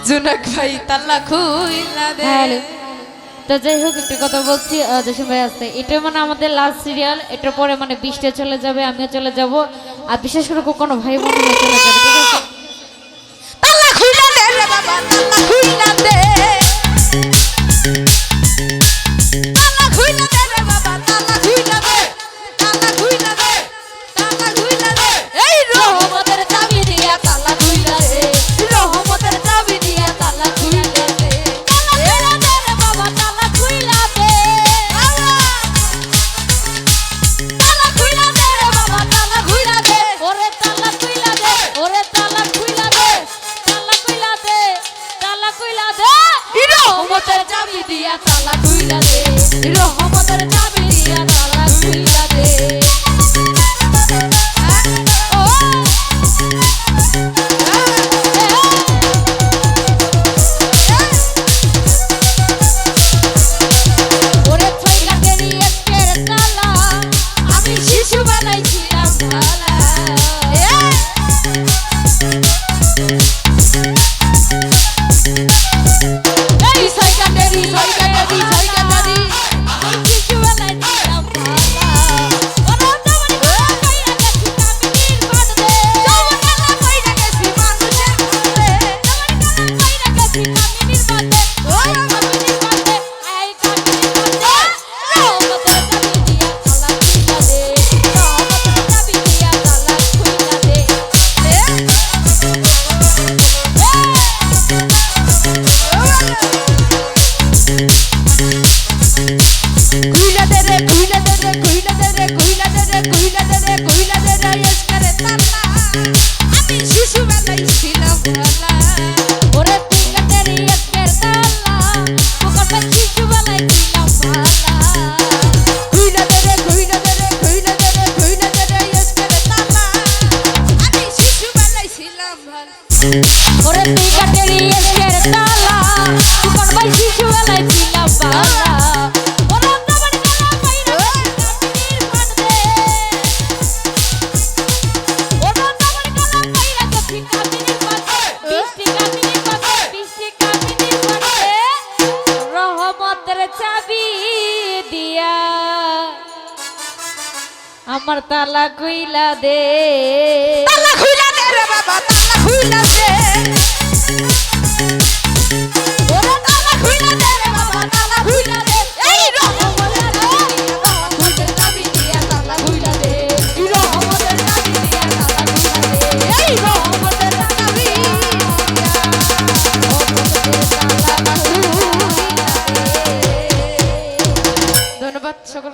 জুনাক ভাই তালা খুইলা দে। হ্যালো, তো যাই হোক একটু কথা বলছি জসিম ভাই আসতে, এটা মানে আমাদের লাস্ট সিরিয়াল। এটার পরে মানে 20টা চলে যাবে, আমিও চলে যাব, আর বিশেষ করে কোনো ভাই বোন চলে যাবে, ঠিক আছে? তালা খুইলা দে রে বাবা, তালা খুইলা দে, তালা খুইলা দে রে বাবা, তালা খুইলা দে, তালা খুইলা দে, তালা খুইলা দে। এই রহমতের চাবি দিয়া তালা খুইলা দে, রহমতের চাবি দিয়া তালা খুইলা দে। তালা খুইলা দে রে বাবা, তালা খুইলা দে, তালা খুইলা দে রে বাবা, তালা খুইলা দে। ওরে তালা খুইলা দে, ওরে তালা খুইলা দে, তালা খুইলা দে, তালা খুইলা দে। রহমতের চাবি দিয়া তালা খুইলা দে, রহমতের চাবি দিয়া তালা খুইলা দে। ওরে ছয়টা দেরি একের তালা, আমি শিশু বানাইছিলাম ভালা। এই ছয়টা দেরি, ছয়টা দেরি, ছয়টা দেরি, আমি শিশু বানাইছিলাম ভালা। ওরে তোমার কথা কইরা গেছি কামিনীর বাঁধে, তোমার কথা কইরা গেছি মানুষের বাঁধে, তোমার কথা কইরা গেছি কামিনীর বাঁধে, ওই কামিনীর বাঁধে, এই কামিনীর বাঁধে। রহমতের চাবি দিয়া তালা খুইলা দে, রহমতের চাবি দিয়া তালা খুইলা দে। খুইলা দে রে, খুইলা দে রে, খুইলা দে রে, খুইলা দে রে, খুইলা দে রে, খুইলা দে রে, এসকারে তালা, আমি শিশু বানাইছিলাম ভালা। ওরে খুইলা দে রে, এসকার তালা, ওকর ভাই শিশু বানাইছিলাম ভালা। খুইলা দে রে, খুইলা দে রে, খুইলা দে রে, খুইলা দে রে, এসকারে তালা, আমি শিশু বানাইছিলাম ভালা। ওরে খুইলা দে রে, এসকার তালা, ওকর ভাই শিশু বানাইছিলাম ভালা। চাবি দিয়া আমার তালা খুইলা দে, তালা